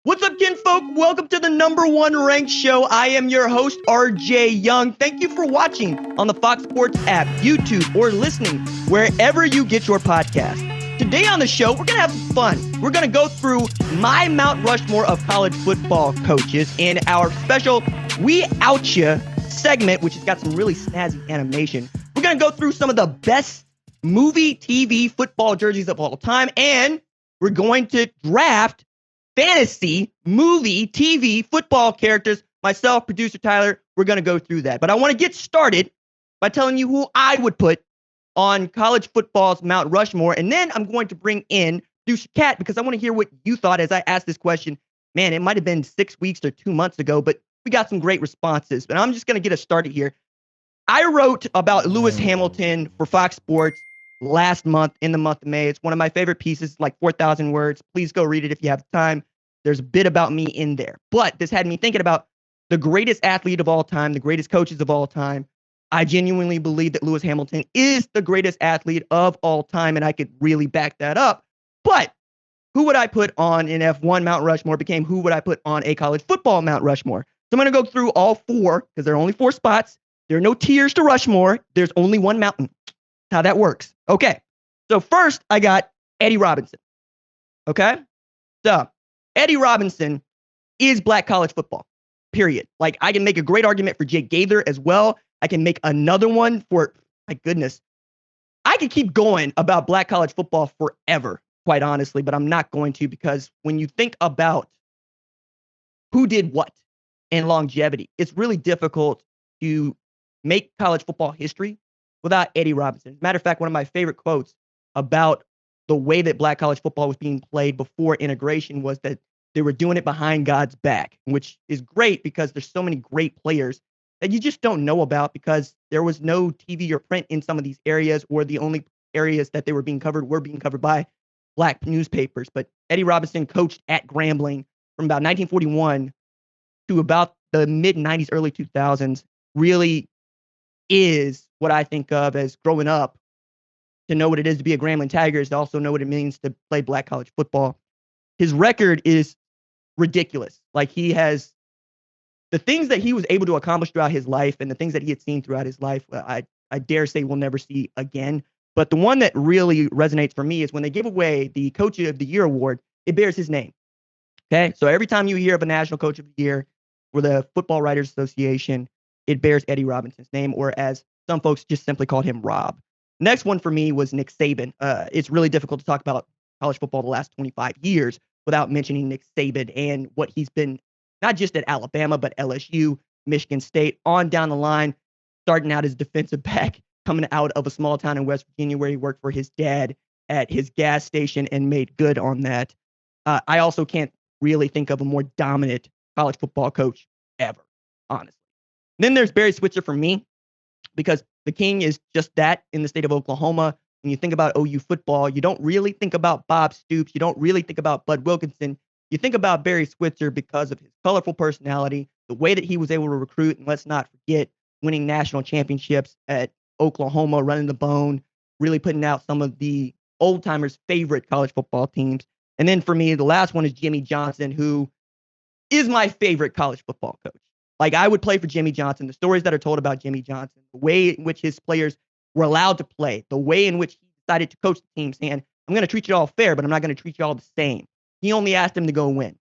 What's up, kinfolk? Welcome to the number one ranked show. I am your host, RJ Young. Thank you for watching on the Fox Sports app, YouTube, or listening wherever you get your podcast. Today on the show, we're going to have some fun. We're going to go through my Mount Rushmore of college football coaches in our special We Outchea segment, which has got some really snazzy animation. We're going to go through some of the best movie, TV, football jerseys of all time, and we're going to draft fantasy, movie, TV, football characters. Myself, producer Tyler, we're going to go through that. But I want to get started by telling you who I would put on college football's Mount Rushmore. And then I'm going to bring in Douche Cat because I want to hear what you thought as I asked this question. Man, it might have been 6 weeks or 2 months ago, but we got some great responses. But I'm just going to get us started here. I wrote about Lewis Hamilton for Fox Sports last month in the month of May. It's one of my favorite pieces, like 4,000 words. Please go read it if you have time. There's a bit about me in there. But this had me thinking about the greatest athlete of all time, the greatest coaches of all time. I genuinely believe that Lewis Hamilton is the greatest athlete of all time, and I could really back that up. But who would I put on an F1 Mount Rushmore became who would I put on a college football Mount Rushmore. So I'm going to go through all four because there are only 4 spots. There are no tiers to Rushmore. There's only one mountain. That's how that works. Okay. So first, I got Eddie Robinson. Okay. So Eddie Robinson is black college football, period. Like, I can make a great argument for Jake Gaither as well. I can make another one for, my goodness, I could keep going about black college football forever, quite honestly, but I'm not going to because when you think about who did what in longevity, it's really difficult to make college football history without Eddie Robinson. As a matter of fact, one of my favorite quotes about the way that black college football was being played before integration was that they were doing it behind God's back, which is great because there's so many great players that you just don't know about because there was no TV or print in some of these areas, or the only areas that they were being covered by black newspapers. But Eddie Robinson coached at Grambling from about 1941 to about the mid 90s, early 2000s, really is what I think of as growing up to know what it is to be a Grambling Tigers, to also know what it means to play black college football. His record is ridiculous. Like, he has the things that he was able to accomplish throughout his life and the things that he had seen throughout his life, I dare say we'll never see again. But the one that really resonates for me is when they give away the Coach of the Year award, it bears his name. Okay. So every time you hear of a National Coach of the Year for the Football Writers Association, it bears Eddie Robinson's name, or as some folks just simply called him, Rob. Next one for me was Nick Saban. It's really difficult to talk about college football the last 25 years without mentioning Nick Saban and what he's been, not just at Alabama, but LSU, Michigan State, on down the line, starting out as defensive back, coming out of a small town in West Virginia where he worked for his dad at his gas station and made good on that. I also can't really think of a more dominant college football coach ever, honestly. Then there's Barry Switzer for me, because the king is just that in the state of Oklahoma. When you think about OU football, you don't really think about Bob Stoops. You don't really think about Bud Wilkinson. You think about Barry Switzer because of his colorful personality, the way that he was able to recruit, and let's not forget winning national championships at Oklahoma, running the bone, really putting out some of the old-timers' favorite college football teams. And then for me, the last one is Jimmy Johnson, who is my favorite college football coach. Like, I would play for Jimmy Johnson. The stories that are told about Jimmy Johnson, the way in which his players were allowed to play, the way in which he decided to coach the team, saying, I'm going to treat you all fair, but I'm not going to treat you all the same. He only asked them to go win.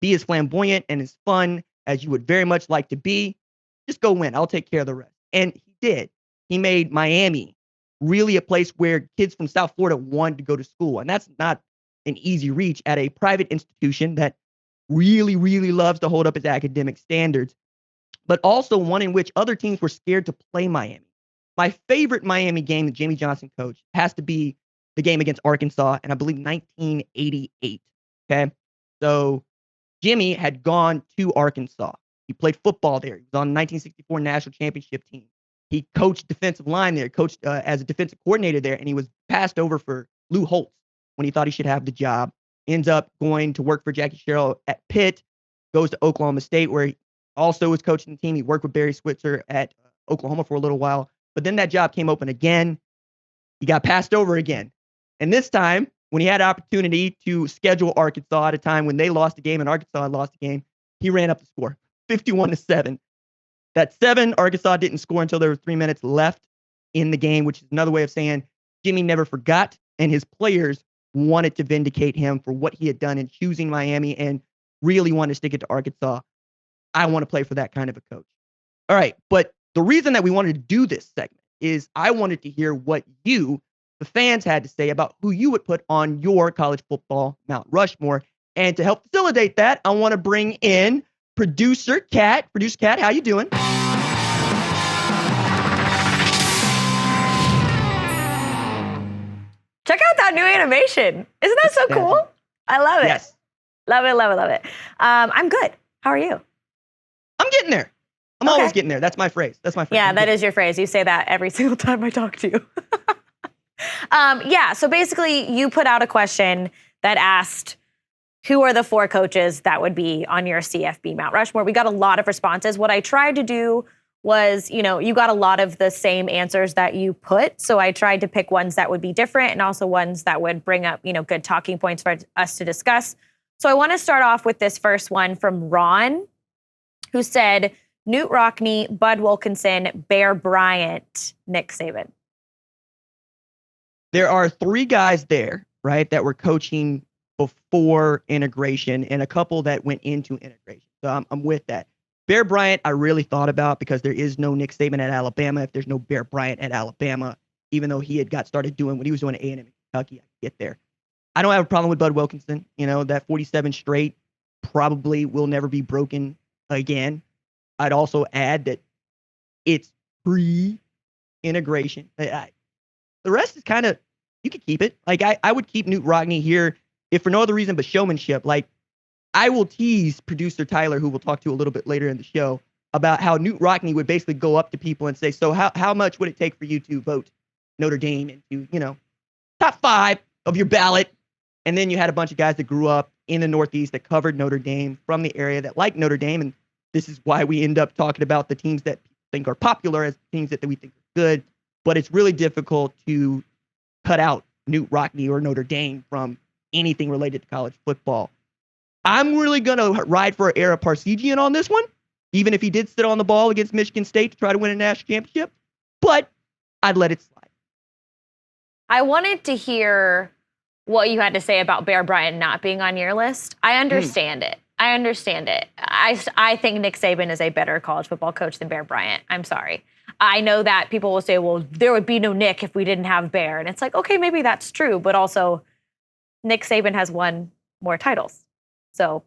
Be as flamboyant and as fun as you would very much like to be. Just go win. I'll take care of the rest. And he did. He made Miami really a place where kids from South Florida wanted to go to school. And that's not an easy reach at a private institution that really, really loves to hold up its academic standards, but also one in which other teams were scared to play Miami. My favorite Miami game that Jimmy Johnson coached has to be the game against Arkansas, and I believe 1988. Okay. So Jimmy had gone to Arkansas. He played football there. He was on the 1964 national championship team. He coached defensive line there, coached as a defensive coordinator there, and he was passed over for Lou Holtz when he thought he should have the job. Ends up going to work for Jackie Sherrill at Pitt, goes to Oklahoma State, where he also was coaching the team. He worked with Barry Switzer at Oklahoma for a little while, but then that job came open again. He got passed over again. And this time, when he had opportunity to schedule Arkansas at a time when they lost the game and Arkansas had lost the game, he ran up the score 51-7. That 7, Arkansas didn't score until there were 3 minutes left in the game, which is another way of saying Jimmy never forgot, and his players wanted to vindicate him for what he had done in choosing Miami and really wanted to stick it to Arkansas. I want to play for that kind of a coach. All right, but the reason that we wanted to do this segment is I wanted to hear what you, the fans, had to say about who you would put on your college football Mount Rushmore. And to help facilitate that, I want to bring in producer Kat. Producer Kat, how you doing? Check out that new animation. Isn't that so cool? I love it. Yes. Love it, love it, love it. I'm good. How are you? I'm getting there. I'm always getting there. That's my phrase. Yeah, that is your phrase. You say that every single time I talk to you. So basically you put out a question that asked, who are the 4 coaches that would be on your CFB Mount Rushmore? We got a lot of responses. What I tried to do was, you got a lot of the same answers that you put. So I tried to pick ones that would be different and also ones that would bring up, good talking points for us to discuss. So I want to start off with this first one from Ron, who said, Knute Rockne, Bud Wilkinson, Bear Bryant, Nick Saban. There are 3 guys there, right, that were coaching before integration and a couple that went into integration. So I'm with that. Bear Bryant, I really thought about because there is no Nick Saban at Alabama. If there's no Bear Bryant at Alabama, even though he had got started doing what he was doing at A&M in Kentucky, I could get there. I don't have a problem with Bud Wilkinson. That 47 straight probably will never be broken again. I'd also add that it's pre-integration. The rest is kind of, you could keep it. Like, I would keep Knute Rockne here if for no other reason but showmanship. Like, I will tease producer Tyler, who we'll talk to a little bit later in the show, about how Knute Rockne would basically go up to people and say, so how much would it take for you to vote Notre Dame into, top 5 of your ballot? And then you had a bunch of guys that grew up in the Northeast that covered Notre Dame from the area that like Notre Dame. And this is why we end up talking about the teams that people think are popular as teams that we think are good. But it's really difficult to cut out Knute Rockne or Notre Dame from anything related to college football. I'm really going to ride for Ara Parseghian on this one, even if he did sit on the ball against Michigan State to try to win a national championship. But I'd let it slide. I wanted to hear what you had to say about Bear Bryant not being on your list. I understand it. I think Nick Saban is a better college football coach than Bear Bryant. I'm sorry. I know that people will say, well, there would be no Nick if we didn't have Bear. And it's like, okay, maybe that's true. But also, Nick Saban has won more titles. So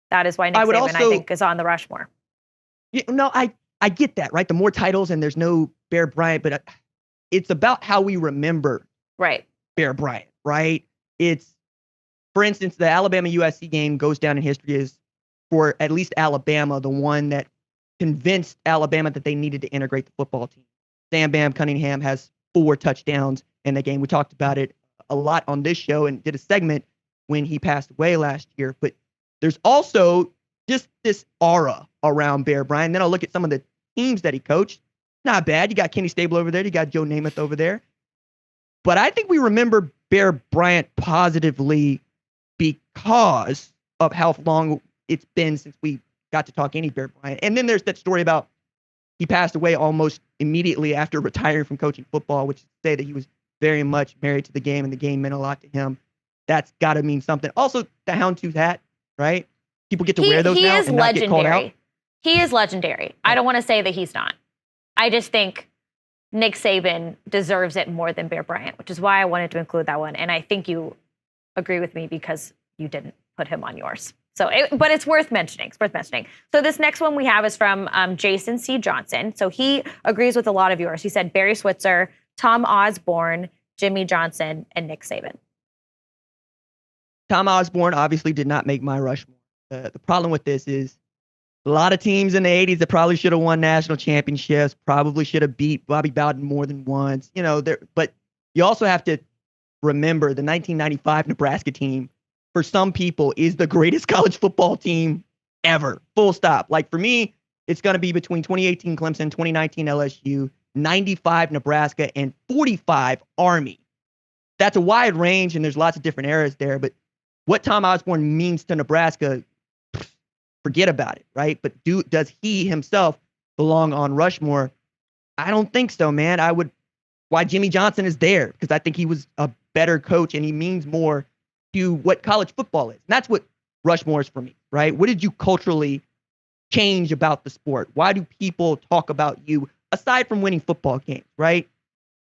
that is why Nick Saban, I think, is on the Rushmore. I get that, right? The more titles and there's no Bear Bryant, but it's about how we remember Bear Bryant, right? It's, for instance, the Alabama-USC game goes down in history as, for at least Alabama, the one that convinced Alabama that they needed to integrate the football team. Sam Bam Cunningham has 4 touchdowns in the game. We talked about it a lot on this show and did a segment when he passed away last year. But there's also just this aura around Bear Bryant. Then I'll look at some of the teams that he coached. Not bad. You got Kenny Stabler over there. You got Joe Namath over there. But I think we remember Bear Bryant positively because of how long it's been since we got to talk any Bear Bryant. And then there's that story about he passed away almost immediately after retiring from coaching football, which is to say that he was very much married to the game and the game meant a lot to him. That's got to mean something. Also, the houndstooth hat, right? People get to wear those now and not get called out. He is legendary. I don't want to say that he's not. I just think Nick Saban deserves it more than Bear Bryant, which is why I wanted to include that one. And I think you agree with me because you didn't put him on yours. But it's worth mentioning. So this next one we have is from Jason C. Johnson. So he agrees with a lot of yours. He said Barry Switzer, Tom Osborne, Jimmy Johnson, and Nick Saban. Tom Osborne obviously did not make my Rushmore. The problem with this is a lot of teams in the 80s that probably should have won national championships, probably should have beat Bobby Bowden more than once. But you also have to remember the 1995 Nebraska team, for some people, is the greatest college football team ever. Full stop. Like, for me, it's going to be between 2018 Clemson, 2019 LSU, 95 Nebraska, and 45 Army. that's a wide range, and there's lots of different eras there. But what Tom Osborne means to Nebraska, forget about it, right? But does he himself belong on Rushmore? I don't think so, man. Why Jimmy Johnson is there, because I think he was a better coach and he means more to what college football is. And that's what Rushmore is for me, right? What did you culturally change about the sport? Why do people talk about you aside from winning football games, right?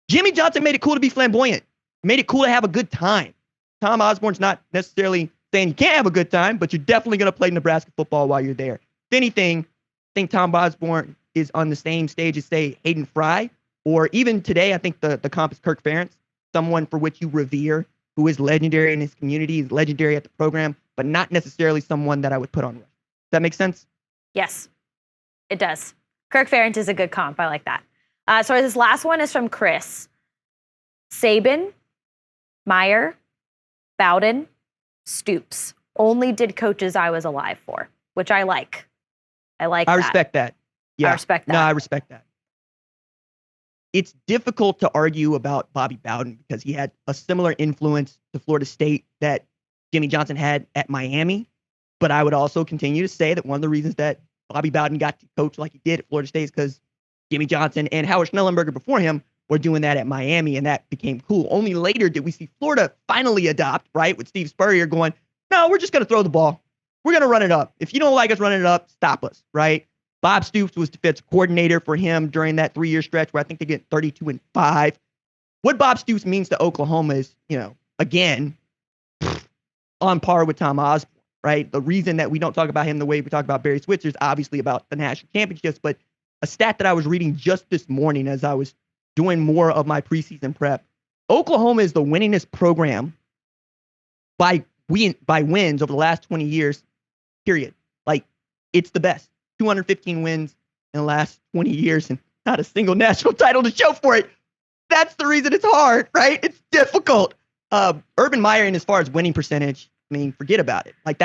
Jimmy Johnson made it cool to be flamboyant, made it cool to have a good time. Tom Osborne's not necessarily saying you can't have a good time, but you're definitely going to play Nebraska football while you're there. If anything, I think Tom Osborne is on the same stage as, say, Hayden Fry, or even today, I think the comp is Kirk Ferentz, someone for which you revere, who is legendary in his community, is legendary at the program, but not necessarily someone that I would put on. Does that make sense? Yes, it does. Kirk Ferentz is a good comp. I like that. So this last one is from Chris. Saban, Meyer, Bowden, Stoops. Only did coaches I was alive for, which I like. I respect that. Yeah. I respect that. No, I respect that. It's difficult to argue about Bobby Bowden because he had a similar influence to Florida State that Jimmy Johnson had at Miami. But I would also continue to say that one of the reasons that Bobby Bowden got to coach like he did at Florida State is because Jimmy Johnson and Howard Schnellenberger before him were doing that at Miami, and that became cool. Only later did we see Florida finally adopt, right, with Steve Spurrier going, no, we're just going to throw the ball. We're going to run it up. If you don't like us running it up, stop us, right? Bob Stoops was defensive coordinator for him during that 3-year stretch where I think they get 32-5. What Bob Stoops means to Oklahoma is, again, on par with Tom Osborne, right? The reason that we don't talk about him the way we talk about Barry Switzer is obviously about the national championships, but a stat that I was reading just this morning as I was doing more of my preseason prep, Oklahoma is the winningest program by wins over the last 20 years, period. Like, it's the best. 215 wins in the last 20 years and not a single national title to show for it. That's the reason it's hard, right? It's difficult. Urban Meyer, and as far as winning percentage, I mean, forget about it. Like,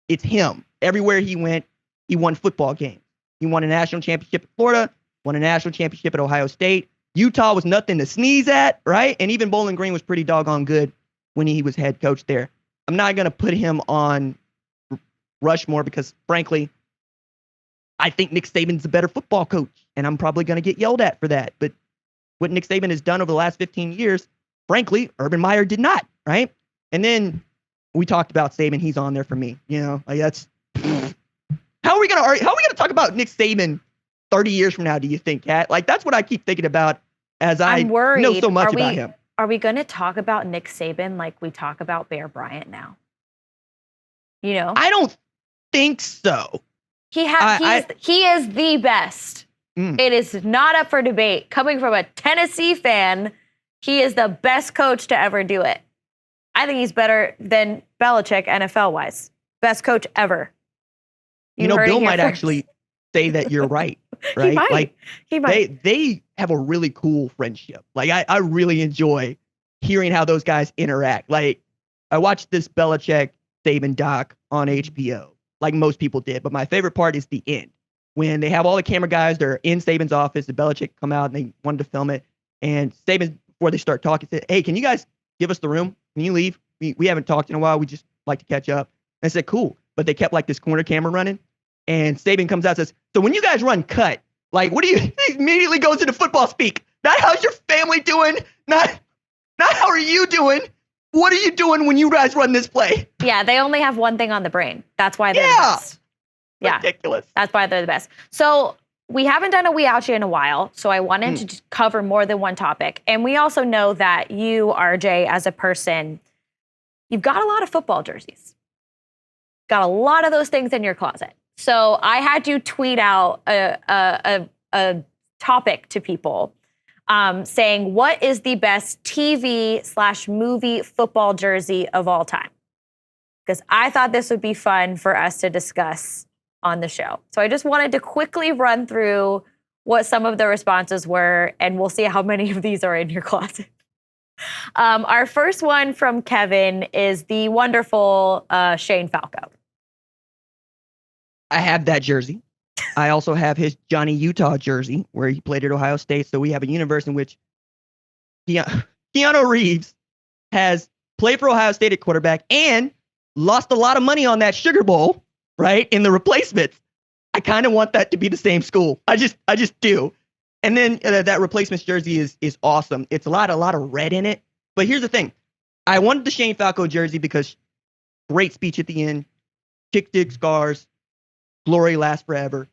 it's him. Everywhere he went, he won football games. He won a national championship at Florida, won a national championship at Ohio State. Utah was nothing to sneeze at, right? And even Bowling Green was pretty doggone good when he was head coach there. I'm not going to put him on Rushmore because, frankly, I think Nick Saban's a better football coach, and I'm probably going to get yelled at for that. But what Nick Saban has done over the last 15 years, frankly, Urban Meyer did not, right? And then we talked about Saban. He's on there for me. Like that's how are we going to talk about Nick Saban 30 years from now, do you think, Kat? Like, that's what I keep thinking about as I know so much about him. Are we going to talk about Nick Saban like we talk about Bear Bryant now? I don't think so. He is the best. It is not up for debate. Coming from a Tennessee fan, he is the best coach to ever do it. I think he's better than Belichick NFL-wise. Best coach ever. Bill might actually say that you're right. Right? He might. They have a really cool friendship. Like, I really enjoy hearing how those guys interact. Like, I watched this Belichick Saban doc on HBO. Like most people did. But my favorite part is the end. When they have all the camera guys, they're in Saban's office, the Belichick come out and they wanted to film it. And Saban, before they start talking, said, hey, can you guys give us the room? Can you leave? We haven't talked in a while. We just like to catch up. And I said, cool. But they kept like this corner camera running. And Saban comes out and says, so when you guys run cut, like, what do you, he immediately goes into football speak. Not how's your family doing? Not how are you doing? What are you doing when you guys run this play? Yeah, they only have one thing on the brain. That's why they're the best. Yeah, ridiculous. That's why they're the best. So we haven't done a Outchea in a while, so I wanted to cover more than one topic. And we also know that you, RJ, as a person, you've got a lot of football jerseys. Got a lot of those things in your closet. So I had to tweet out a topic to people saying, what is the best TV/movie football jersey of all time? Because I thought this would be fun for us to discuss on the show. So I just wanted to quickly run through what some of the responses were, and we'll see how many of these are in your closet. Our first one from Kevin is the wonderful Shane Falco. I have that jersey. I also have his Johnny Utah jersey where he played at Ohio State. So we have a universe in which Keanu Reeves has played for Ohio State at quarterback and lost a lot of money on that Sugar Bowl, right, in the replacements. I kind of want that to be the same school. I just do. And then that replacements jersey is awesome. It's a lot of red in it. But here's the thing. I wanted the Shane Falco jersey because great speech at the end. Kick dig scars. Glory lasts forever.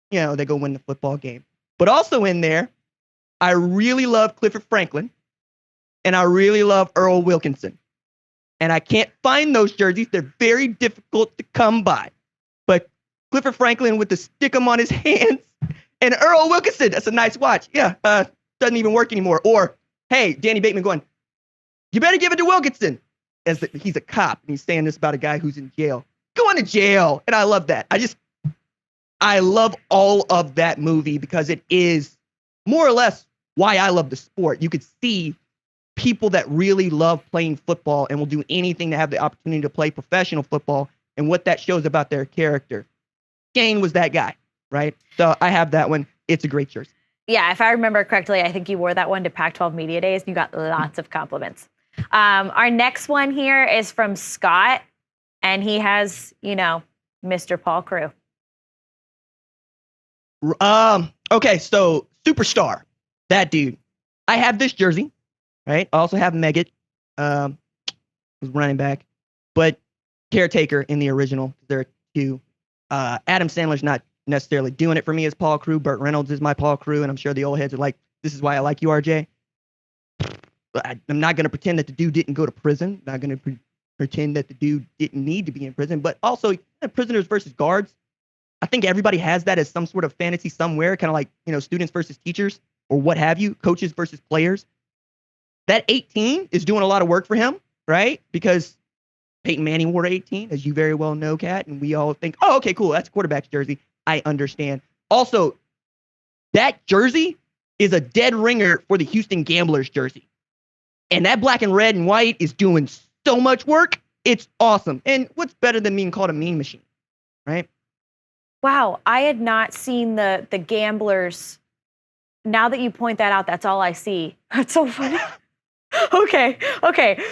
They go win the football game. But also in there, I really love Clifford Franklin. And I really love Earl Wilkinson. And I can't find those jerseys. They're very difficult to come by. But Clifford Franklin with the stick-em on his hands. And Earl Wilkinson, that's a nice watch. Yeah, doesn't even work anymore. Or, hey, Danny Bateman going, you better give it to Wilkinson. He's a cop, and he's saying this about a guy who's in jail. Going to jail. And I love that. I love all of that movie because it is more or less why I love the sport. You could see people that really love playing football and will do anything to have the opportunity to play professional football and what that shows about their character. Shane was that guy, right? So I have that one. It's a great jersey. Yeah, if I remember correctly, I think you wore that one to Pac-12 Media Days and you got lots of compliments. Our next one here is from Scott, and he has, Mr. Paul Crew. Okay, so Superstar, that dude. I have this jersey, right? I also have Meggett, who's running back, but Caretaker in the original. There are two. Adam Sandler's not necessarily doing it for me as Paul Crew. Burt Reynolds is my Paul Crew, and I'm sure the old heads are like, this is why I like you, RJ. But I'm not going to pretend that the dude didn't go to prison. I'm not going to pretend that the dude didn't need to be in prison. But also, prisoners versus guards. I think everybody has that as some sort of fantasy somewhere, kind of like, students versus teachers or what have you, coaches versus players. That 18 is doing a lot of work for him, right? Because Peyton Manning wore 18, as you very well know, Kat, and we all think, oh, okay, cool, that's a quarterback's jersey. I understand. Also, that jersey is a dead ringer for the Houston Gamblers jersey. And that black and red and white is doing so much work. It's awesome. And what's better than being called a mean machine, right? Wow, I had not seen the Gamblers. Now that you point that out, that's all I see. That's so funny. Okay.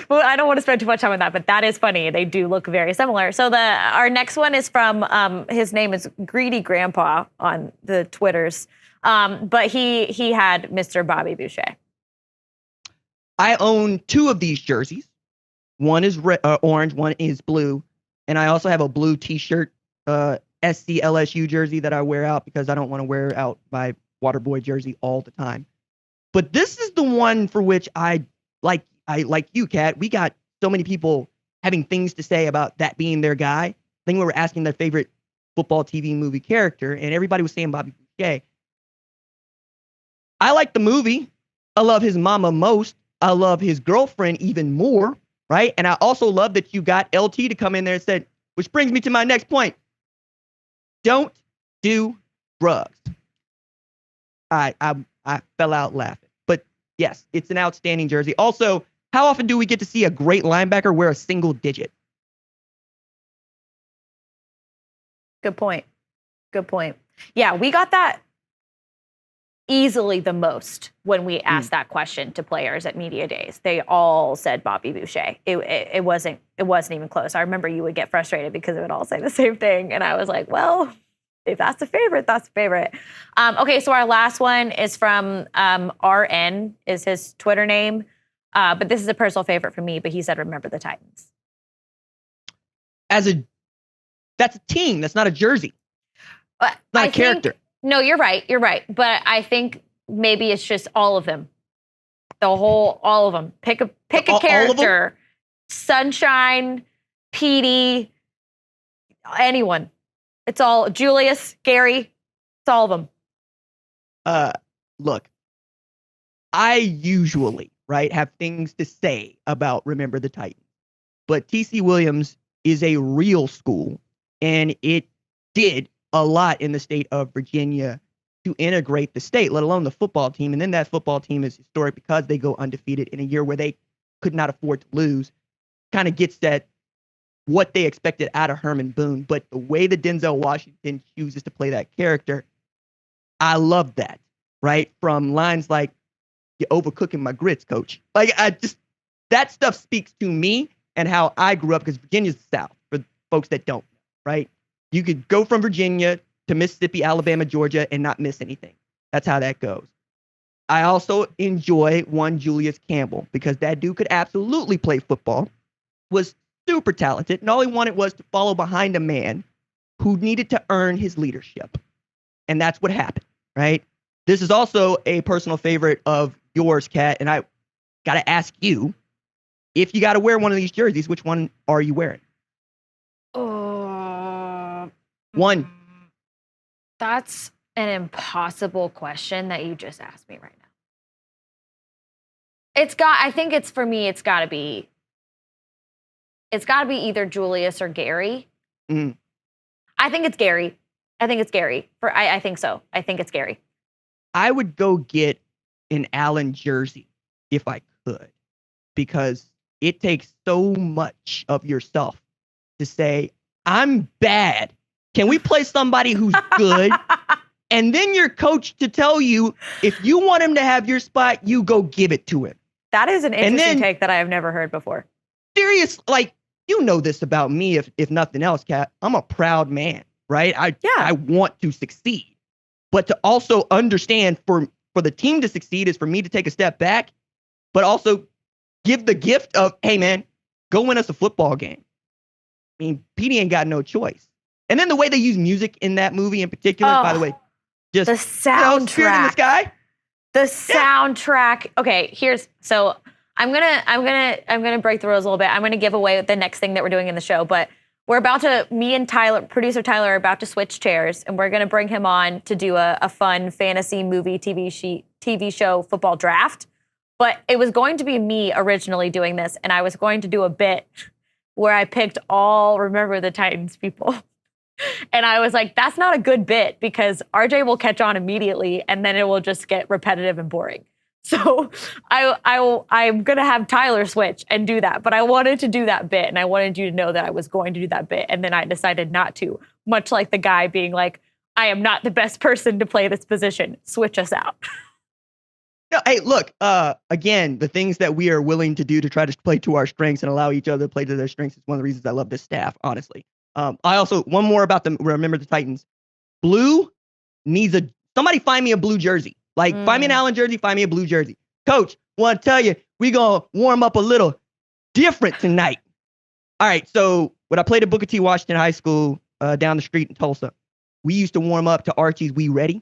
Well, I don't want to spend too much time on that, but that is funny. They do look very similar. So our next one is from his name is Greedy Grandpa on the Twitters, but he had Mr. Bobby Boucher. I own two of these jerseys. One is orange, one is blue, and I also have a blue T-shirt, SC LSU jersey that I wear out because I don't want to wear out my Waterboy jersey all the time. But this is the one for which I like you, Kat. We got so many people having things to say about that being their guy. I think we were asking their favorite football TV movie character, and everybody was saying Bobby Boucher. I like the movie. I love his mama most. I love his girlfriend even more, right? And I also love that you got LT to come in there and said, which brings me to my next point. Don't do drugs. I fell out laughing. But yes, it's an outstanding jersey. Also, how often do we get to see a great linebacker wear a single digit? Good point. Yeah, we got that easily the most when we asked that question to players at media days. They all said Bobby Boucher. It wasn't even close. I remember you would get frustrated because it would all say the same thing, and I was like, well, if that's a favorite, that's a favorite. Okay, so our last one is from RN is his Twitter name, but this is a personal favorite for me. But he said, "Remember the Titans." That's a team. That's not a jersey. Not a character. No, you're right. But I think maybe it's just all of them. All of them. Pick a character. Sunshine, Petey, anyone. It's all Julius, Gary. It's all of them. Look, I usually, have things to say about Remember the Titans. But T.C. Williams is a real school, and it did a lot in the state of Virginia to integrate the state, let alone the football team. And then that football team is historic because they go undefeated in a year where they could not afford to lose. Kind of gets at what they expected out of Herman Boone. But the way that Denzel Washington chooses to play that character, I love that, right? From lines like, "You're overcooking my grits, coach." that stuff speaks to me and how I grew up, because Virginia's the South, for folks that don't, right? You could go from Virginia to Mississippi, Alabama, Georgia, and not miss anything. That's how that goes. I also enjoy one Julius Campbell, because that dude could absolutely play football, was super talented, and all he wanted was to follow behind a man who needed to earn his leadership. And that's what happened, right? This is also a personal favorite of yours, Kat, and I got to ask you, if you got to wear one of these jerseys, which one are you wearing? One. That's an impossible question that you just asked me right now. I think it's, for me, it's got to be either Julius or Gary. Mm. I think it's Gary. I think so. I think it's Gary. I would go get an Allen jersey if I could, because it takes so much of yourself to say, I'm bad. Can we play somebody who's good? And then your coach to tell you, if you want him to have your spot, you go give it to him. That is an interesting take that I have never heard before. Serious, like, you know this about me, if nothing else, Kat. I'm a proud man, right? I want to succeed. But to also understand for the team to succeed is for me to take a step back, but also give the gift of, hey, man, go win us a football game. I mean, Petey ain't got no choice. And then the way they use music in that movie in particular, by the way, just the soundtrack. Spirit in the Sky. The soundtrack. Okay, I'm gonna break the rules a little bit. I'm gonna give away the next thing that we're doing in the show, but me and Tyler, producer Tyler, are about to switch chairs, and we're gonna bring him on to do a fun fantasy movie TV show football draft. But it was going to be me originally doing this, and I was going to do a bit where I picked all Remember the Titans people. And I was like, that's not a good bit, because RJ will catch on immediately and then it will just get repetitive and boring. So I'm going to have Tyler switch and do that. But I wanted to do that bit, and I wanted you to know that I was going to do that bit. And then I decided not to, much like the guy being like, I am not the best person to play this position. Switch us out. No, hey, look, again, the things that we are willing to do to try to play to our strengths and allow each other to play to their strengths is one of the reasons I love this staff, honestly. I also, one more about them, Remember the Titans. Blue needs somebody find me a blue jersey. Like, find me an Allen jersey, find me a blue jersey. Coach, want to tell you, we going to warm up a little different tonight. All right, so when I played at Booker T. Washington High School down the street in Tulsa, we used to warm up to Archie's We Ready,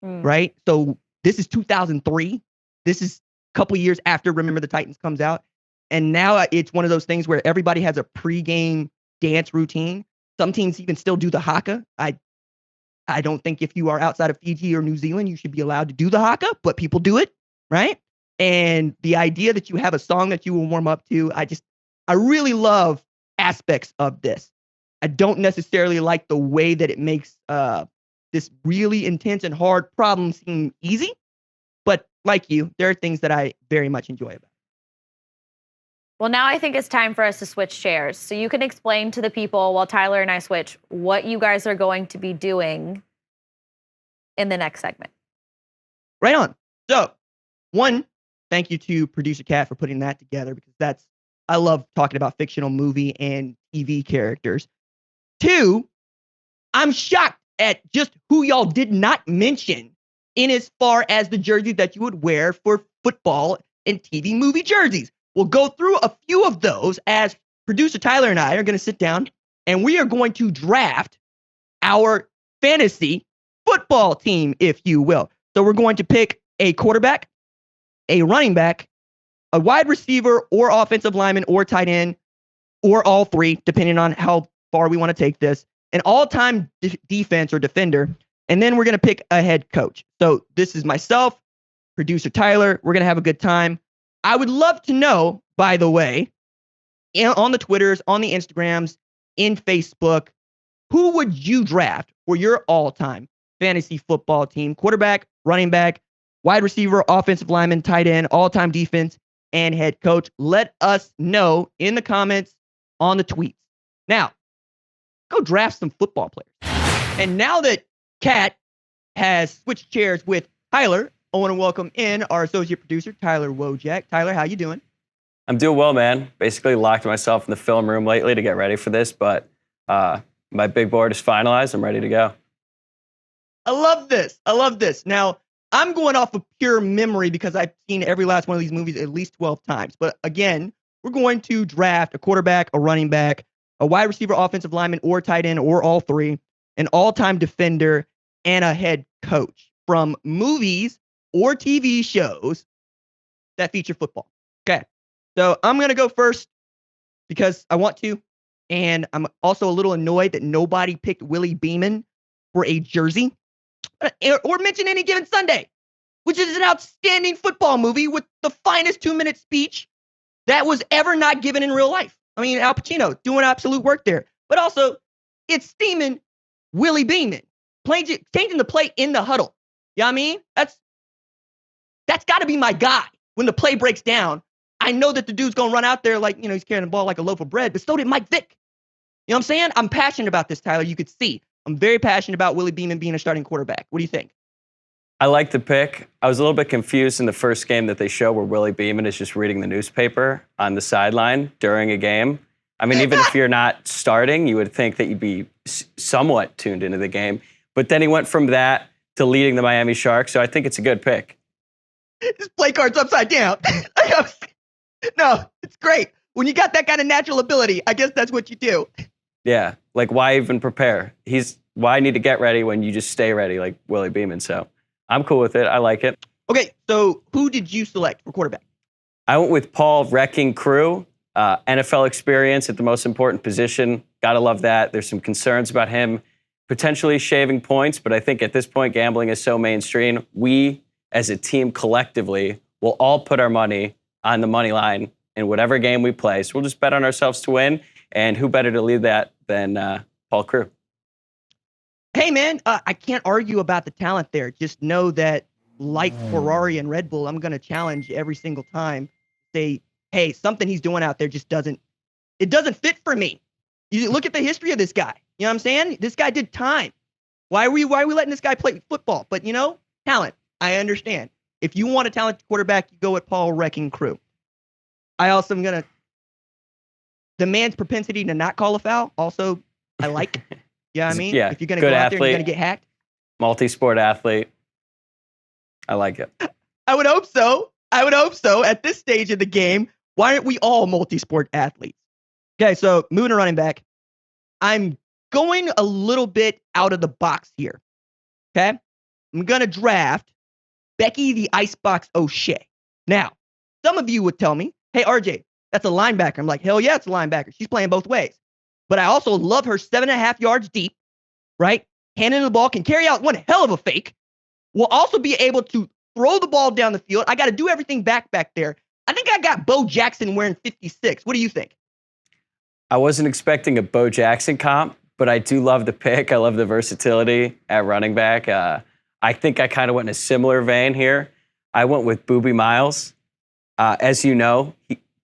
right? So this is 2003. This is a couple years after Remember the Titans comes out. And now it's one of those things where everybody has a pregame dance routine. Some teams even still do the haka. I don't think if you are outside of Fiji or New Zealand, you should be allowed to do the haka, but people do it, right? And the idea that you have a song that you will warm up to, I really love aspects of this. I don't necessarily like the way that it makes this really intense and hard problem seem easy, but like you, there are things that I very much enjoy about it. Well, now I think it's time for us to switch chairs. So you can explain to the people while Tyler and I switch what you guys are going to be doing in the next segment. Right on. So, one, thank you to producer Kat for putting that together, because I love talking about fictional movie and TV characters. Two, I'm shocked at just who y'all did not mention in as far as the jerseys that you would wear for football and TV movie jerseys. We'll go through a few of those as producer Tyler and I are going to sit down, and we are going to draft our fantasy football team, if you will. So we're going to pick a quarterback, a running back, a wide receiver or offensive lineman or tight end, or all three, depending on how far we want to take this, an all-time defense or defender, and then we're going to pick a head coach. So this is myself, producer Tyler. We're going to have a good time. I would love to know, by the way, on the Twitters, on the Instagrams, in Facebook, who would you draft for your all-time fantasy football team? Quarterback, running back, wide receiver, offensive lineman, tight end, all-time defense, and head coach. Let us know in the comments, on the tweets. Now, go draft some football players. And now that Kat has switched chairs with Tyler, I want to welcome in our associate producer, Tyler Wojak. Tyler, how you doing? I'm doing well, man. Basically locked myself in the film room lately to get ready for this, but my big board is finalized. I'm ready to go. I love this. I love this. Now, I'm going off of pure memory because I've seen every last one of these movies at least 12 times. But again, we're going to draft a quarterback, a running back, a wide receiver, offensive lineman, or tight end, or all three, an all-time defender, and a head coach from movies or TV shows that feature football. Okay. So I'm going to go first because I want to. And I'm also a little annoyed that nobody picked Willie Beeman for a jersey or mention Any Given Sunday, which is an outstanding football movie with the finest 2-minute speech that was ever not given in real life. I mean, Al Pacino doing absolute work there. But also, it's steaming Willie Beeman, changing the play in the huddle. You know what I mean? That's got to be my guy. When the play breaks down, I know that the dude's going to run out there like, he's carrying the ball like a loaf of bread, but so did Mike Vick. You know what I'm saying? I'm passionate about this, Tyler. You could see. I'm very passionate about Willie Beeman being a starting quarterback. What do you think? I like the pick. I was a little bit confused in the first game that they show where Willie Beeman is just reading the newspaper on the sideline during a game. I mean, even if you're not starting, you would think that you'd be somewhat tuned into the game. But then he went from that to leading the Miami Sharks, so I think it's a good pick. This play card's upside down. No, it's great. When you got that kind of natural ability, I guess that's what you do. Yeah, like why even prepare? Why need to get ready when you just stay ready like Willie Beeman? So I'm cool with it. I like it. Okay, so who did you select for quarterback? I went with Paul Wrecking Crew, NFL experience at the most important position. Gotta love that. There's some concerns about him potentially shaving points, but I think at this point, gambling is so mainstream. We, as a team collectively, will all put our money on the money line in whatever game we play. So we'll just bet on ourselves to win. And who better to lead that than Paul Crew? Hey, man, I can't argue about the talent there. Just know that, like Ferrari and Red Bull, I'm going to challenge every single time. Say, hey, something he's doing out there just doesn't fit for me. You look at the history of this guy. You know what I'm saying? This guy did time. Why are we letting this guy play football? But, talent. I understand. If you want a talented quarterback, you go with Paul Wrecking Crew. I also am going to, the man's propensity to not call a foul, also, I like. Yeah, I mean, yeah, if you're going to go out there and you're going to get hacked. Multi-sport athlete. I like it. I would hope so. At this stage of the game, why aren't we all multi-sport athletes? Okay, so moving to running back. I'm going a little bit out of the box here. Okay? I'm going to draft Becky the Icebox O'Shea. Now, some of you would tell me, hey, RJ, that's a linebacker. I'm like, hell yeah, it's a linebacker. She's playing both ways. But I also love her 7.5 yards deep, right? Handing the ball, can carry out one hell of a fake. Will also be able to throw the ball down the field. I got to do everything back there. I think I got Bo Jackson wearing 56. What do you think? I wasn't expecting a Bo Jackson comp, but I do love the pick. I love the versatility at running back. I think I kind of went in a similar vein here. I went with Boobie Miles. As you know,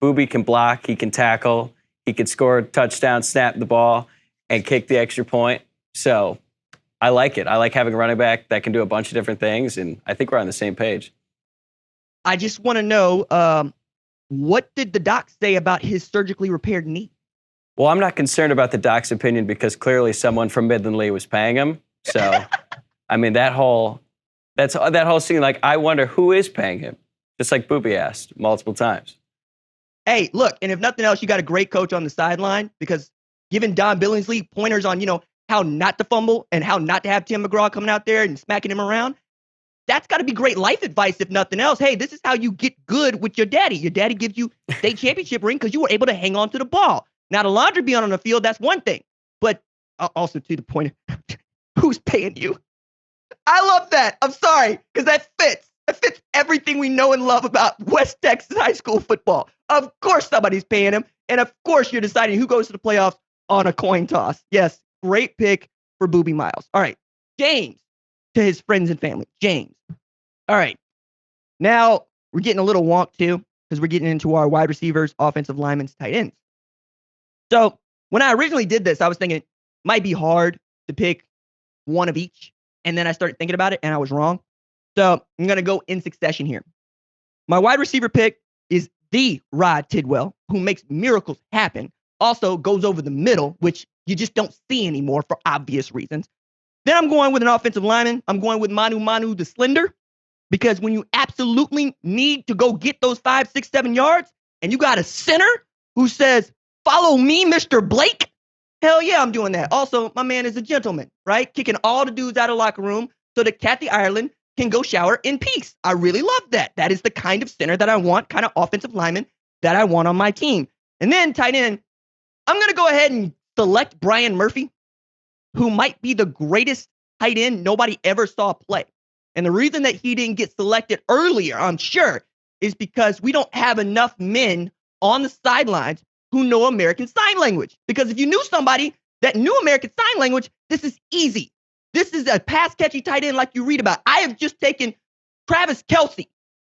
Boobie can block, he can tackle, he can score a touchdown, snap the ball, and kick the extra point. So I like it. I like having a running back that can do a bunch of different things, and I think we're on the same page. I just want to know, what did the doc say about his surgically repaired knee? Well, I'm not concerned about the doc's opinion because clearly someone from Midland Lee was paying him. So, I mean, that whole scene, like, I wonder who is paying him, just like Boobie asked multiple times. Hey, look, and if nothing else, you got a great coach on the sideline because giving Don Billingsley pointers on, how not to fumble and how not to have Tim McGraw coming out there and smacking him around, that's got to be great life advice, if nothing else. Hey, this is how you get good with your daddy. Your daddy gives you state championship ring because you were able to hang on to the ball. Now, the laundry being on the field, that's one thing. But also to the point, who's paying you? I love that. I'm sorry, because that fits. That fits everything we know and love about West Texas high school football. Of course somebody's paying him. And of course you're deciding who goes to the playoffs on a coin toss. Yes, great pick for Boobie Miles. All right, James, to his friends and family. James. All right. Now, we're getting a little wonk, too, because we're getting into our wide receivers, offensive linemen, tight ends. So when I originally did this, I was thinking it might be hard to pick one of each. And then I started thinking about it, and I was wrong. So I'm going to go in succession here. My wide receiver pick is the Rod Tidwell, who makes miracles happen, also goes over the middle, which you just don't see anymore for obvious reasons. Then I'm going with an offensive lineman. I'm going with Manu the Slender, because when you absolutely need to go get those 5, 6, 7 yards, and you got a center who says, "Follow me, Mr. Blake," hell yeah, I'm doing that. Also, my man is a gentleman, right? Kicking all the dudes out of the locker room so that Kathy Ireland can go shower in peace. I really love that. That is the kind of center that I want, kind of offensive lineman that I want on my team. And then tight end, I'm going to go ahead and select Brian Murphy, who might be the greatest tight end nobody ever saw play. And the reason that he didn't get selected earlier, I'm sure, is because we don't have enough men on the sidelines who know American Sign Language. Because if you knew somebody that knew American Sign Language, this is easy. This is a pass-catchy tight end like you read about. I have just taken Travis Kelce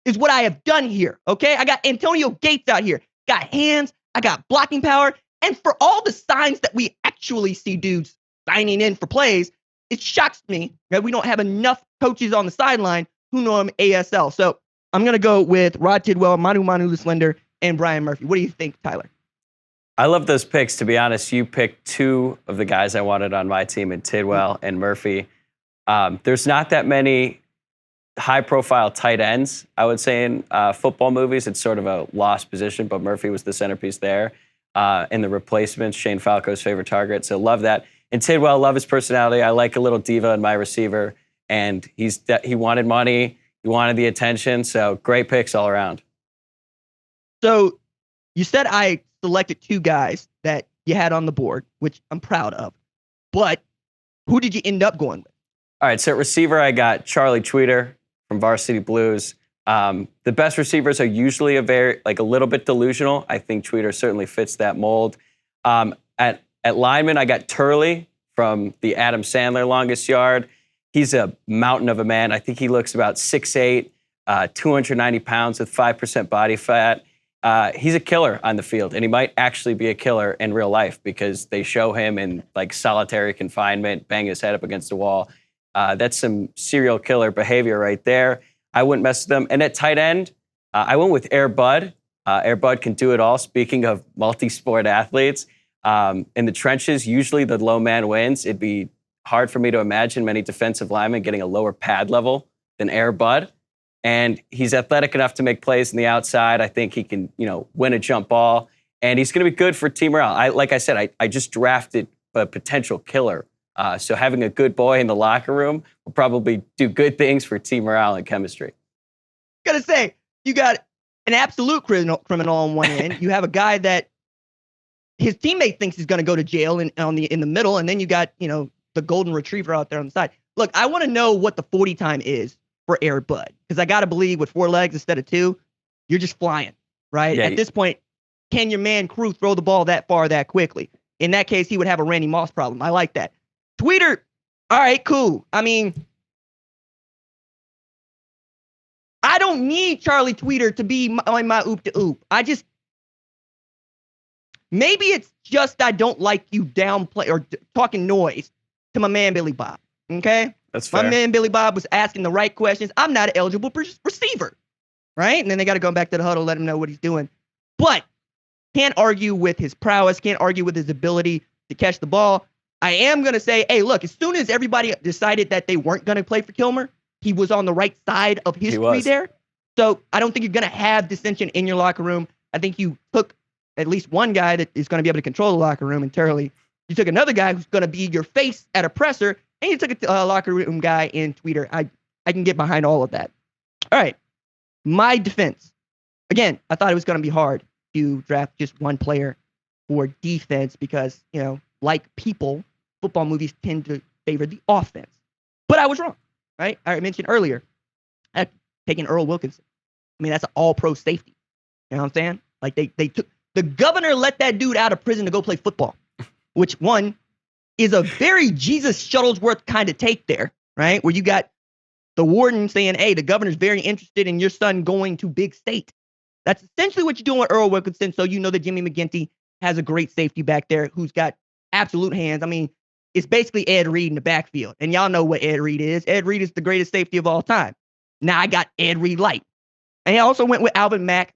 is what I have done here, okay? I got Antonio Gates out here. Got hands, I got blocking power, and for all the signs that we actually see dudes signing in for plays, it shocks me that we don't have enough coaches on the sideline who know him ASL. So I'm going to go with Rod Tidwell, Manu the Slender, and Brian Murphy. What do you think, Tyler? I love those picks. To be honest, you picked two of the guys I wanted on my team in Tidwell and Murphy. There's not that many high-profile tight ends, I would say, in football movies. It's sort of a lost position, but Murphy was the centerpiece there. In the replacements, Shane Falco's favorite target. So love that. And Tidwell, love his personality. I like a little diva in my receiver. And he wanted money. He wanted the attention. So great picks all around. So you said I selected two guys that you had on the board, which I'm proud of. But who did you end up going with? All right, so at receiver, I got Charlie Tweeter from Varsity Blues. The best receivers are usually a little bit delusional. I think Tweeter certainly fits that mold. At lineman, I got Turley from the Adam Sandler Longest Yard. He's a mountain of a man. I think he looks about 6'8", 290 pounds with 5% body fat. He's a killer on the field, and he might actually be a killer in real life because they show him in like solitary confinement, bang his head up against the wall. That's some serial killer behavior right there. I wouldn't mess with them. And at tight end, I went with Air Bud. Air Bud can do it all. Speaking of multi-sport athletes, in the trenches, usually the low man wins. It'd be hard for me to imagine many defensive linemen getting a lower pad level than Air Bud. And he's athletic enough to make plays on the outside. I think he can, win a jump ball. And he's going to be good for team morale. Like I said, I just drafted a potential killer. So having a good boy in the locker room will probably do good things for team morale and chemistry. Gotta say, you got an absolute criminal on one end. You have a guy that his teammate thinks he's going to go to jail in the middle, and then you got the golden retriever out there on the side. Look, I want to know what the 40 time is for Air Bud, because I got to believe with 4 legs instead of 2, you're just flying, right? Yeah, At this point, can your man Crew throw the ball that far that quickly? In that case, he would have a Randy Moss problem. I like that. Tweeter, all right, cool. I mean, I don't need Charlie Tweeter to be my oop to oop. Maybe it's just I don't like you downplay or talking noise to my man Billy Bob. Okay? That's fair. My man Billy Bob was asking the right questions. I'm not an eligible receiver. Right? And then they got to go back to the huddle, let him know what he's doing. But can't argue with his prowess, can't argue with his ability to catch the ball. I am going to say, hey, look, as soon as everybody decided that they weren't going to play for Kilmer, he was on the right side of history there. So I don't think you're going to have dissension in your locker room. I think you took at least one guy that is going to be able to control the locker room entirely. You took another guy who's going to be your face at a presser, and you took a locker room guy in Tweeter. I can get behind all of that. All right. My defense. Again, I thought it was going to be hard to draft just one player for defense because, like people, football movies tend to favor the offense. But I was wrong, right? I mentioned earlier, I've taken Earl Wilkinson. I mean, that's an all-pro safety. You know what I'm saying? Like, they took the governor let that dude out of prison to go play football, which one is a very Jesus Shuttlesworth kind of take there, right? Where you got the warden saying, hey, the governor's very interested in your son going to big state. That's essentially what you're doing with Earl Wilkinson. So you know that Jimmy McGinty has a great safety back there who's got absolute hands. I mean, it's basically Ed Reed in the backfield. And y'all know what Ed Reed is. Ed Reed is the greatest safety of all time. Now I got Ed Reed light. And I also went with Alvin Mack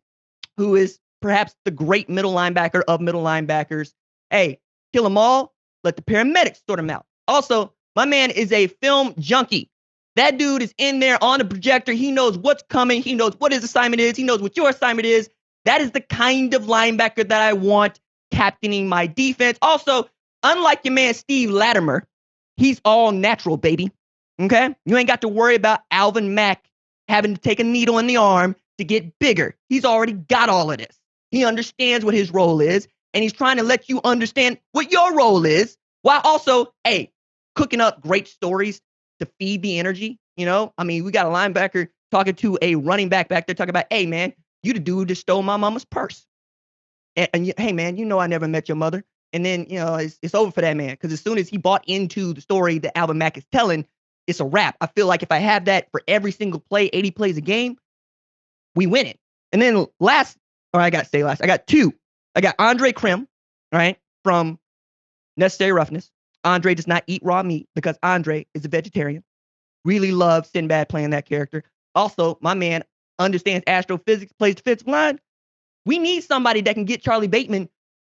who is perhaps the great middle linebacker of middle linebackers. Hey, kill them all. Let the paramedics sort them out. Also, my man is a film junkie. That dude is in there on the projector. He knows what's coming. He knows what his assignment is. He knows what your assignment is. That is the kind of linebacker that I want captaining my defense. Also, unlike your man Steve Latimer, he's all natural, baby. Okay? You ain't got to worry about Alvin Mack having to take a needle in the arm to get bigger. He's already got all of this. He understands what his role is, and he's trying to let you understand what your role is, while also, hey, cooking up great stories to feed the energy. You know, I mean, we got a linebacker talking to a running back there talking about, hey, man, you the dude that stole my mama's purse. And hey, man, you know I never met your mother. And then, you know, it's over for that man. Because as soon as he bought into the story that Alvin Mack is telling, it's a wrap. I feel like if I have that for every single play, 80 plays a game, we win it. And then I got two. I got Andre Krim, right, from Necessary Roughness. Andre does not eat raw meat because Andre is a vegetarian. Really loves Sinbad playing that character. Also, my man understands astrophysics, plays defensive line. We need somebody that can get Charlie Bateman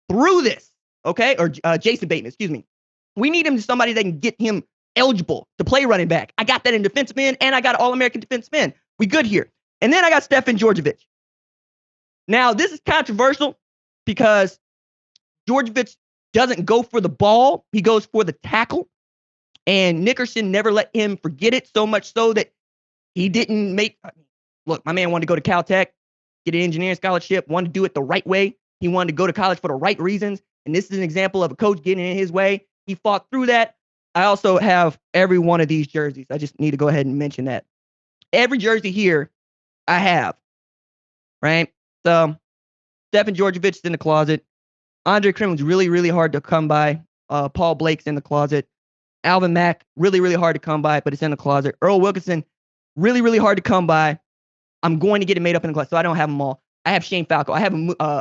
through this, okay? Or Jason Bateman, excuse me. We need him somebody that can get him eligible to play running back. I got that in defensive end, and I got an All-American defensive end. We good here. And then I got Stefan Djordjevic. Now, this is controversial because Djordjevic doesn't go for the ball. He goes for the tackle. And Nickerson never let him forget it, so much so that he didn't make... Look, my man wanted to go to Caltech, get an engineering scholarship, wanted to do it the right way. He wanted to go to college for the right reasons. And this is an example of a coach getting in his way. He fought through that. I also have every one of these jerseys. I just need to go ahead and mention that. Every jersey here I have, right? So, Stefan Djordjevic is in the closet. Andre Krim was really, really hard to come by. Paul Blake's in the closet. Alvin Mack, really, really hard to come by, but it's in the closet. Earl Wilkinson, really, really hard to come by. I'm going to get it made up in the closet, so I don't have them all. I have Shane Falco. I have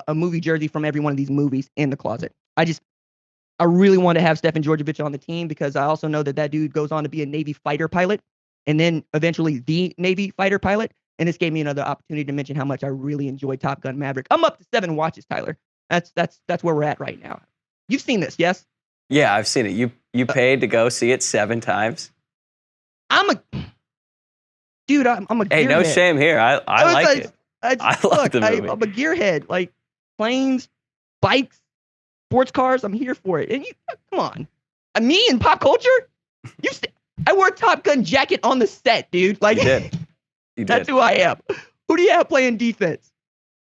a movie jersey from every one of these movies in the closet. I really want to have Stefan Djordjevic on the team because I also know that dude goes on to be a Navy fighter pilot and then eventually the Navy fighter pilot. And this gave me another opportunity to mention how much I really enjoy Top Gun Maverick. I'm up to 7 watches, Tyler. That's where we're at right now. You've seen this, yes? Yeah, I've seen it. You paid to go see it 7 times. I'm a gearhead. Hey, no shame here. I like it. I love the movie. I'm a gearhead. Like planes, bikes, sports cars. I'm here for it. And come on, me and pop culture. I wore a Top Gun jacket on the set, dude. Like you did. That's who I am. Who do you have playing defense?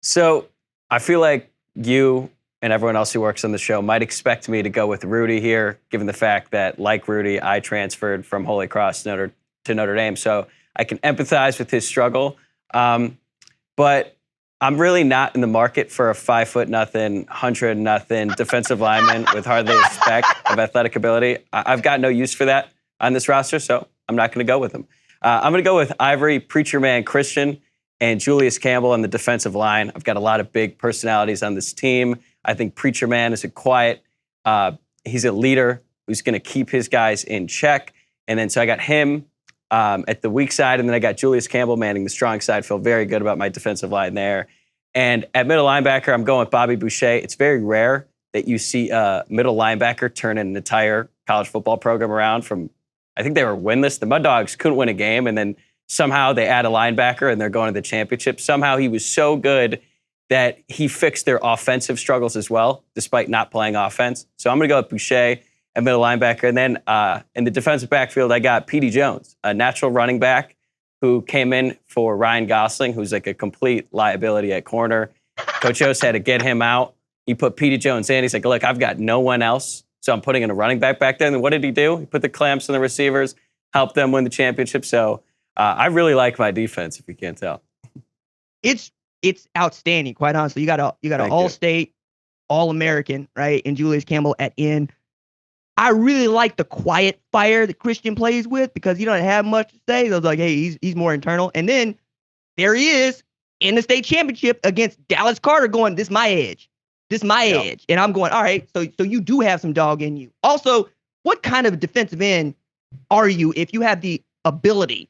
So I feel like you and everyone else who works on the show might expect me to go with Rudy here, given the fact that, like Rudy, I transferred from Holy Cross to Notre Dame. So I can empathize with his struggle. But I'm really not in the market for a 5'0", 100 defensive lineman with hardly a speck of athletic ability. I've got no use for that on this roster, so I'm not going to go with him. I'm going to go with Ivory, Preacher Man Christian, and Julius Campbell on the defensive line. I've got a lot of big personalities on this team. I think Preacher Man is he's a leader who's going to keep his guys in check. And then so I got him at the weak side, and then I got Julius Campbell manning the strong side. Feel very good about my defensive line there. And at middle linebacker, I'm going with Bobby Boucher. It's very rare that you see a middle linebacker turn an entire college football program around from, I think they were winless. The Mud Dogs couldn't win a game, and then somehow they add a linebacker, and they're going to the championship. Somehow he was so good that he fixed their offensive struggles as well, despite not playing offense. So I'm going to go with Boucher at middle linebacker. And then in the defensive backfield, I got P.D. Jones, a natural running back who came in for Ryan Gosling, who's like a complete liability at corner. Coach O's had to get him out. He put P.D. Jones in. He's like, look, I've got no one else, so I'm putting in a running back there. And what did he do? He put the clamps on the receivers, helped them win the championship. So I really like my defense, if you can't tell. It's outstanding, quite honestly. You got an all-state, all-American, right? And Julius Campbell at end. I really like the quiet fire that Christian plays with because he don't have much to say. So I was like, hey, he's more internal. And then there he is in the state championship against Dallas Carter going, this is my edge. This is my edge. And I'm going, all right, so you do have some dog in you. Also, what kind of defensive end are you if you have the ability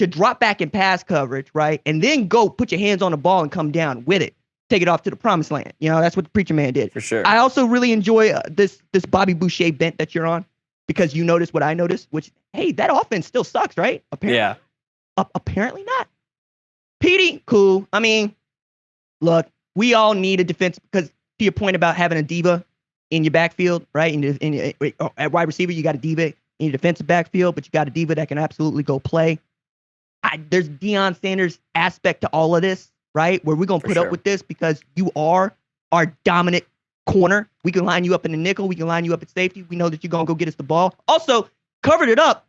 to drop back in pass coverage, right? And then go put your hands on the ball and come down with it. take it off to the promised land. You know, that's what the preacher man did. For sure. I also really enjoy this Bobby Boucher bent that you're on because you notice what I noticed, which, hey, that offense still sucks, right? Apparently. Yeah. Apparently not. Petey, cool. I mean, look, we all need a defense because to your point about having a diva in your backfield, right? At wide receiver, you got a diva in your defensive backfield, but you got a diva that can absolutely go play. There's Deion Sanders aspect to all of this, right? Where we're going to put up with this because you are our dominant corner. We can line you up in the nickel. We can line you up at safety. We know that you're going to go get us the ball. Also, covered it up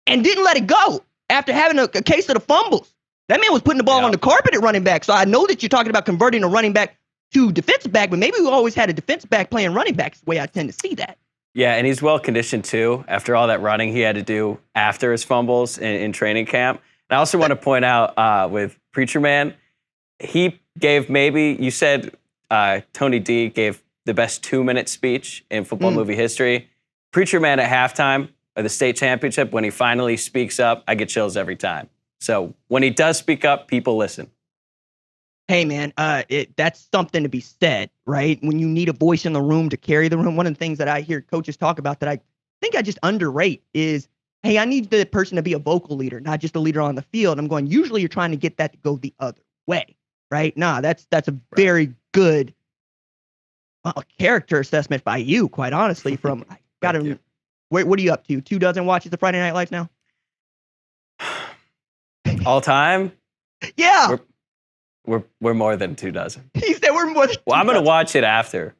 and didn't let it go after having a case of the fumbles. That man was putting the ball on the carpet at running back. So I know that you're talking about converting a running back to defensive back, but maybe we always had a defensive back playing running back. Is the way I tend to see that. Yeah, and he's well conditioned too. After all that running he had to do after his fumbles in training camp. And I also want to point out with Preacher Man, he gave you said Tony D gave the best 2-minute speech in football movie history. Preacher Man at halftime of the state championship, when he finally speaks up, I get chills every time. So when he does speak up, people listen. Hey, man, that's something to be said, right? When you need a voice in the room to carry the room, one of the things that I hear coaches talk about that I think I just underrate is, hey, I need the person to be a vocal leader, not just a leader on the field. I'm going, usually you're trying to get that to go the other way, right? Nah, that's a very good character assessment by you, quite honestly. From what are you up to? 24 watches of Friday Night Lights now? All time? Yeah. We're more than 24. He said we're more than 24. Well, I'm going to watch it after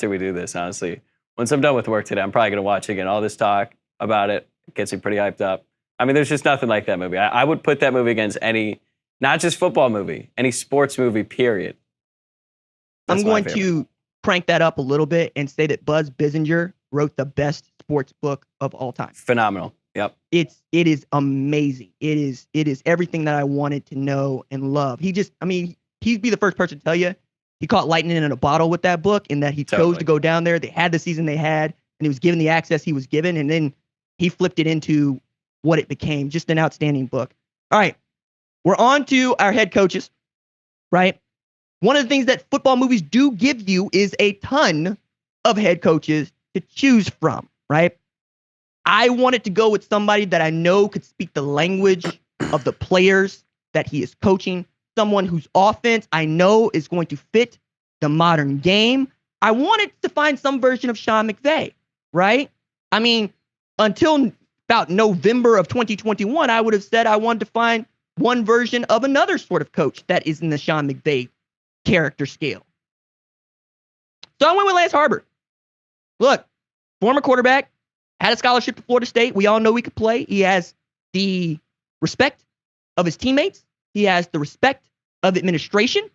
we do this, honestly. Once I'm done with work today, I'm probably going to watch it again. All this talk about it gets me pretty hyped up. I mean, there's just nothing like that movie. I would put that movie against any, not just football movie, any sports movie, period. I'm going to crank that up a little bit and say that Buzz Bissinger wrote the best sports book of all time. Phenomenal. Yep. It is amazing. It is everything that I wanted to know and love. He'd be the first person to tell you he caught lightning in a bottle with that book, in that he chose to go down there. They had the season they had, and he was given the access he was given, and then he flipped it into what it became. Just an outstanding book. All right, we're on to our head coaches, right? One of the things that football movies do give you is a ton of head coaches to choose from, right? I wanted to go with somebody that I know could speak the language of the players that he is coaching, someone whose offense I know is going to fit the modern game. I wanted to find some version of Sean McVay, right? I mean, until about November of 2021, I would have said I wanted to find one version of another sort of coach that is in the Sean McVay character scale. So I went with Lance Harbor. Look, former quarterback, had a scholarship to Florida State. We all know he could play. He has the respect of his teammates. He has the respect of administration.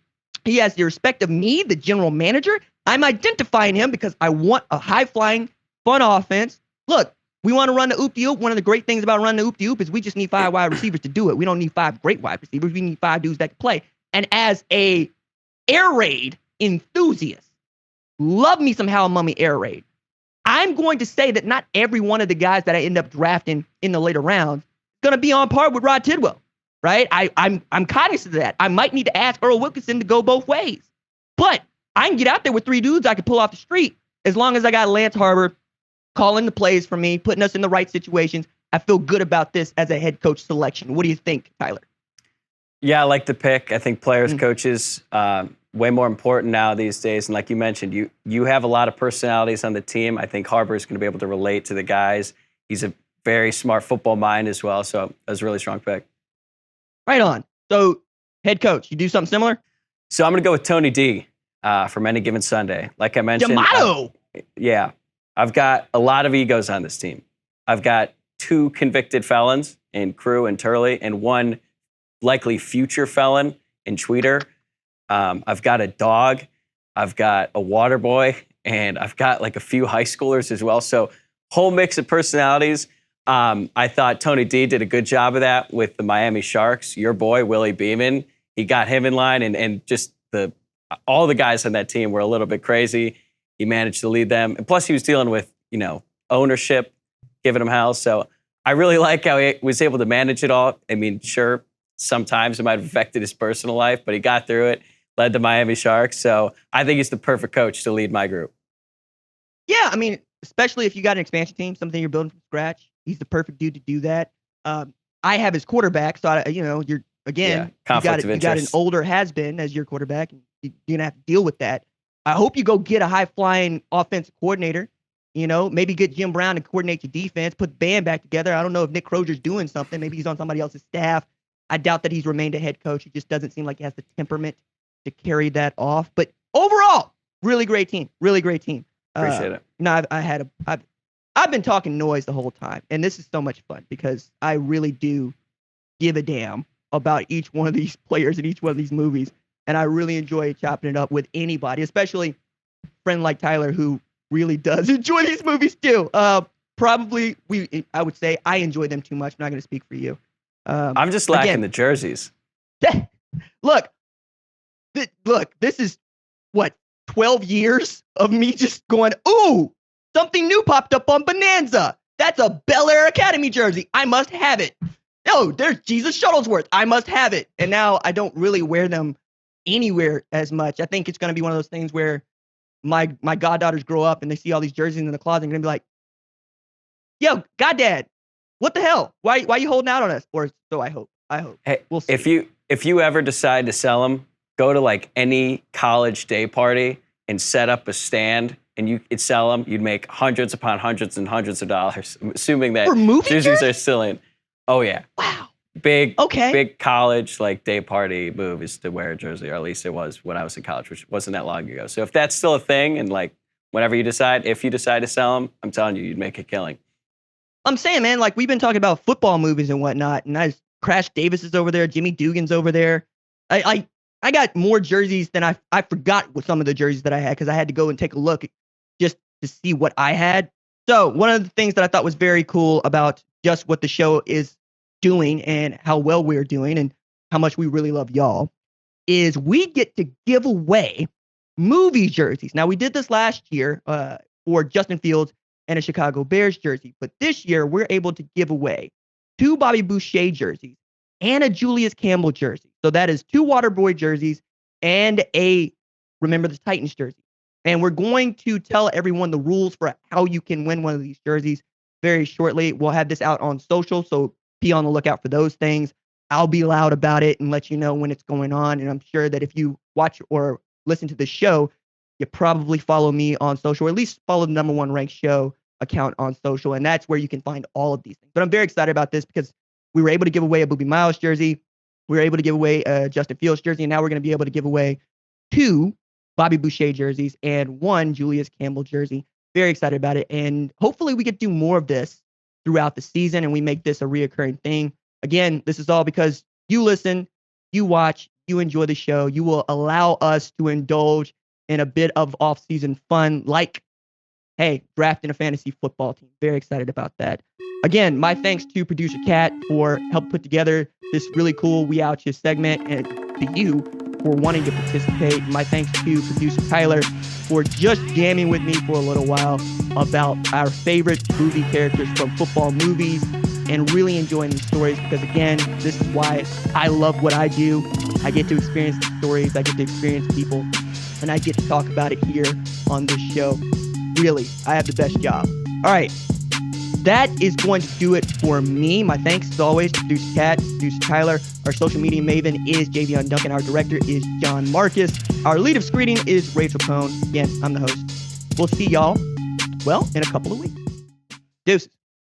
He has the respect of me, the general manager. I'm identifying him because I want a high-flying, fun offense. Look, we want to run the oop-de-oop. One of the great things about running the oop-de-oop is we just need 5 wide receivers to do it. We don't need 5 great wide receivers. We need 5 dudes that can play. And as a air raid enthusiast, love me some Hal Mummy air raid. I'm going to say that not every one of the guys that I end up drafting in the later rounds is going to be on par with Rod Tidwell, right? I'm cognizant of that. I might need to ask Earl Wilkinson to go both ways. But I can get out there with 3 dudes I can pull off the street as long as I got Lance Harbor calling the plays for me, putting us in the right situations. I feel good about this as a head coach selection. What do you think, Tyler? Yeah, I like the pick. I think players, coaches, way more important now these days. And like you mentioned, you have a lot of personalities on the team. I think Harbor is going to be able to relate to the guys. He's a very smart football mind as well. So that was a really strong pick. Right on. So head coach, you do something similar? So I'm going to go with Tony D from Any Given Sunday. Like I mentioned. D'Amato! Yeah. I've got a lot of egos on this team. I've got 2 convicted felons in Crew and Turley and 1 likely future felon in Tweeter. I've got a dog, I've got a water boy, and I've got like a few high schoolers as well. So whole mix of personalities. I thought Tony D did a good job of that with the Miami Sharks. Your boy, Willie Beeman, he got him in line, and just all the guys on that team were a little bit crazy. He managed to lead them. And plus he was dealing with, ownership, giving him hell. So I really like how he was able to manage it all. I mean, sure, sometimes it might have affected his personal life, but he got through it. led the Miami Sharks. So I think he's the perfect coach to lead my group. Yeah, I mean, especially if you got an expansion team, something you're building from scratch, he's the perfect dude to do that. I have his quarterback, so you're again, you got an older has-been as your quarterback, and you're gonna have to deal with that. I hope you go get a high-flying offensive coordinator. Maybe get Jim Brown to coordinate your defense, put the band back together. I don't know if Nick Crozier's doing something. Maybe he's on somebody else's staff. I doubt that he's remained a head coach. He just doesn't seem like he has the temperament to carry that off. But overall, really great team. Really great team. Appreciate it. No, I've been talking noise the whole time, and this is so much fun because I really do give a damn about each one of these players in each one of these movies, and I really enjoy chopping it up with anybody, especially a friend like Tyler who really does enjoy these movies too. I would say I enjoy them too much. I'm not going to speak for you. I'm just lacking the jerseys. Look, this is what 12 years of me just going, ooh, something new popped up on Bonanza. That's a Bel Air Academy jersey. I must have it. No, there's Jesus Shuttlesworth. I must have it. And now I don't really wear them anywhere as much. I think it's going to be one of those things where my goddaughters grow up and they see all these jerseys in the closet and going to be like, yo, goddad, what the hell? Why you holding out on us? Or so I hope. Hey, we'll see. If you ever decide to sell them, go to like any college day party and set up a stand and you'd sell them. You'd make hundreds upon hundreds and hundreds of dollars, assuming that jerseys are still in. Oh yeah. Wow. Big college like day party move is to wear a jersey, or at least it was when I was in college, which wasn't that long ago. So if that's still a thing, and like whenever you decide, if you decide to sell them, I'm telling you, you'd make a killing. I'm saying, man, like we've been talking about football movies and whatnot, and Crash Davis is over there, Jimmy Dugan's over there. I got more jerseys than I forgot what some of the jerseys that I had because I had to go and take a look just to see what I had. So one of the things that I thought was very cool about just what the show is doing and how well we're doing and how much we really love y'all is we get to give away movie jerseys. Now, we did this last year for Justin Fields and a Chicago Bears jersey, but this year we're able to give away 2 Bobby Boucher jerseys and a Julius Campbell jersey. So that is 2 Waterboy jerseys and a Remember the Titans jersey. And we're going to tell everyone the rules for how you can win one of these jerseys very shortly. We'll have this out on social, so be on the lookout for those things. I'll be loud about it and let you know when it's going on. And I'm sure that if you watch or listen to the show, you probably follow me on social, or at least follow the Number One Ranked Show account on social. And that's where you can find all of these things. But I'm very excited about this because we were able to give away a Boobie Miles jersey. We were able to give away a Justin Fields jersey. And now we're going to be able to give away 2 Bobby Boucher jerseys and 1 Julius Campbell jersey. Very excited about it. And hopefully we get to do more of this throughout the season and we make this a reoccurring thing. Again, this is all because you listen, you watch, you enjoy the show. You will allow us to indulge in a bit of off-season fun like, hey, drafting a fantasy football team. Very excited about that. Again, my thanks to producer Kat for helping put together this really cool We Outchea segment, and to you for wanting to participate. My thanks to producer Tyler for just jamming with me for a little while about our favorite movie characters from football movies and really enjoying these stories because, again, this is why I love what I do. I get to experience the stories, I get to experience people, and I get to talk about it here on this show. Really, I have the best job. All right. That is going to do it for me. My thanks, as always, to producer Kat, producer Tyler. Our social media maven is Javion Duncan. Our director is John Marcus. Our lead of screening is Rachel Cohn. Again, I'm the host. We'll see y'all, well, in a couple of weeks. Deuces.